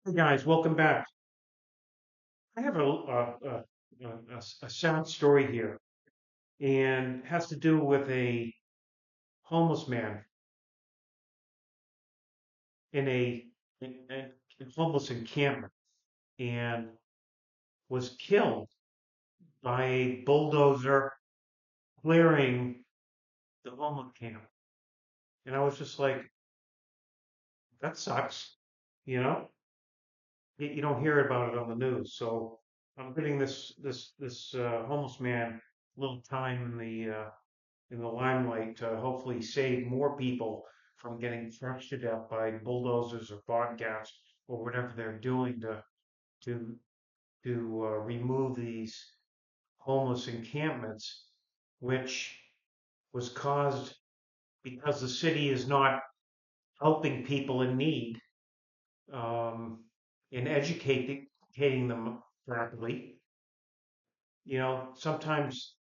Hey guys, welcome back. I have a sad story here, and it has to do with a homeless man in a homeless encampment, and was killed by a bulldozer clearing the homeless camp. And I was just like, that sucks, you know. You don't hear about it on the news, so I'm giving this homeless man a little time in the limelight to hopefully save more people from getting crushed to death by bulldozers or bobcats or whatever they're doing to remove these homeless encampments, which was caused because the city is not helping people in need, um, and educating them properly. You know, sometimes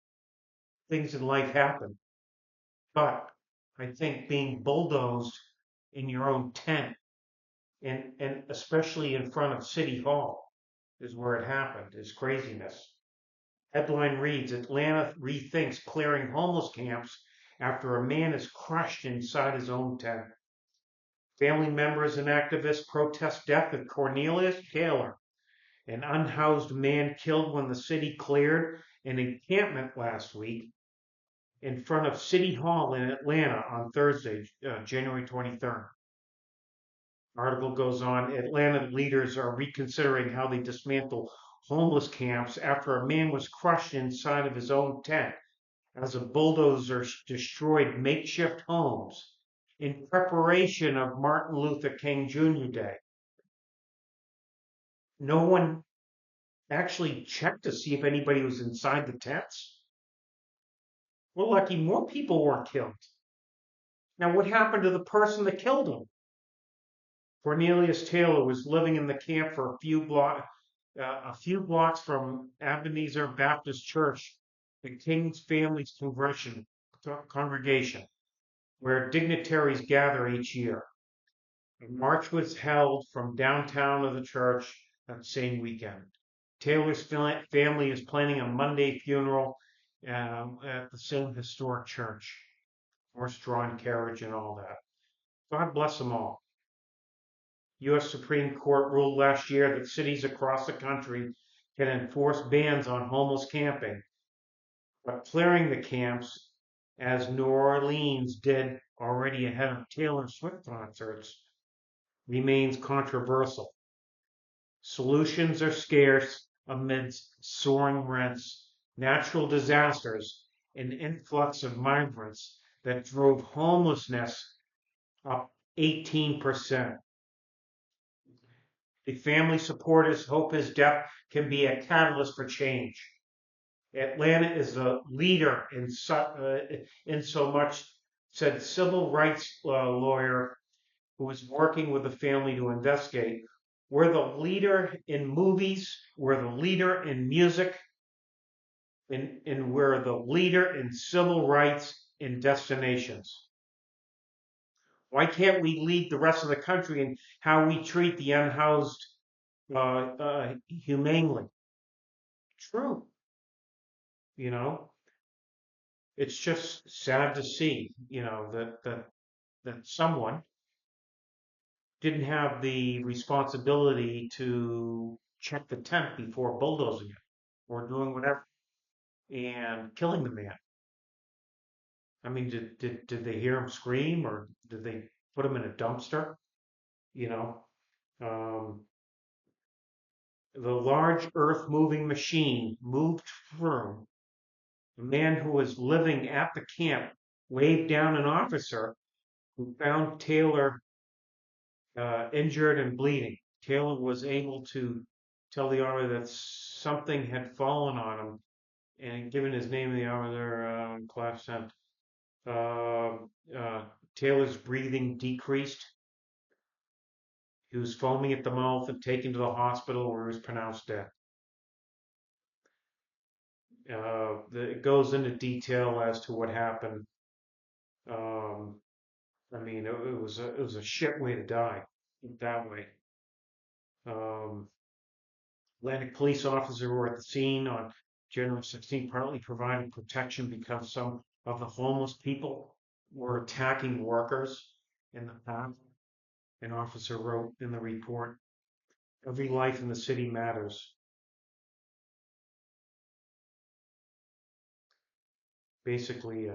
things in life happen, but I think being bulldozed in your own tent and especially in front of City Hall is where it happened, is craziness. Headline reads, Atlanta rethinks clearing homeless camps after a man is crushed inside his own tent. Family members and activists protest death of Cornelius Taylor, an unhoused man killed when the city cleared an encampment last week in front of City Hall in Atlanta on Thursday, January 23rd. Article goes on, Atlanta leaders are reconsidering how they dismantle homeless camps after a man was crushed inside of his own tent as a bulldozer destroyed makeshift homes in preparation of Martin Luther King Jr. Day. No one actually checked to see if anybody was inside the tents. We're lucky more people weren't killed. Now, what happened to the person that killed him? Cornelius Taylor was living in the camp for a few blocks from Ebenezer Baptist Church, the King's Family's congregation, where dignitaries gather each year. A march was held from downtown to the church that same weekend. Taylor's family is planning a Monday funeral at the same historic church, horse-drawn carriage and all that. God bless them all. U.S. Supreme Court ruled last year that cities across the country can enforce bans on homeless camping, but clearing the camps, as New Orleans did already ahead of Taylor Swift concerts, remains controversial. Solutions are scarce amidst soaring rents, natural disasters, and influx of migrants that drove homelessness up 18%. The family supporters hope his death can be a catalyst for change. Atlanta is a leader in so much, said civil rights lawyer who is working with the family to investigate. We're the leader in movies, we're the leader in music, and we're the leader in civil rights in destinations. Why can't we lead the rest of the country in how we treat the unhoused humanely? True, you know, it's just sad to see, that someone didn't have the responsibility to check the tent before bulldozing it or doing whatever and killing the man. I mean, did they hear him scream or did they put him in a dumpster? You know, um, the large earth moving machine moved through. The man who was living at the camp waved down an officer who found Taylor injured and bleeding. Taylor was able to tell the armor that something had fallen on him and given his name to the officer, class sent. Uh, uh, Taylor's breathing decreased. He was foaming at the mouth and taken to the hospital where he was pronounced dead. It goes into detail as to what happened. Um, I mean, it was a shit way to die that way. Um, Atlantic police officers were at the scene on January 16th, partly providing protection because some of the homeless people were attacking workers in the path. An officer wrote in the report, "Every life in the city matters." Basically,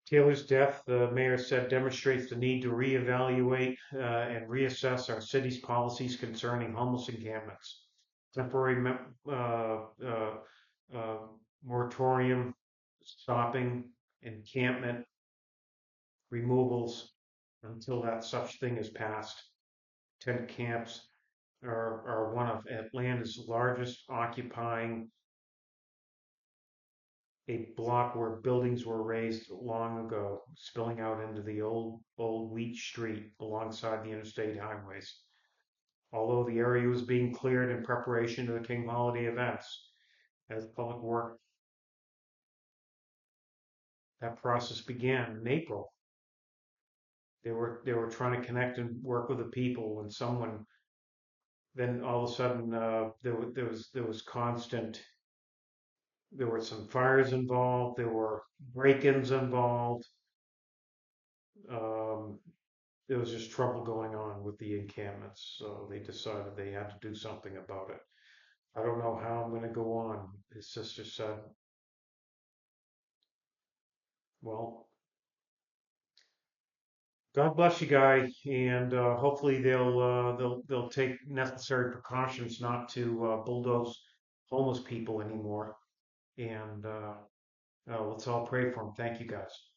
Taylor's death, the mayor said, demonstrates the need to reevaluate and reassess our city's policies concerning homeless encampments. Temporary uh, moratorium, stopping encampment removals until that such thing is passed. Tent camps are one of Atlanta's largest, occupying a block where buildings were raised long ago, spilling out into the old wheat street alongside the interstate highways. Although the area was being cleared in preparation to the King holiday events, as public work, that process began in April. They were trying to connect and work with the people when someone then all of a sudden there was constant. There were some fires involved. There were break-ins involved. Um, there was just trouble going on with the encampments, so they decided they had to do something about it. I don't know how I'm going to go on. His sister said, "Well, God bless you, guy, and hopefully they'll take necessary precautions not to bulldoze homeless people anymore." And let's all pray for them. Thank you, guys.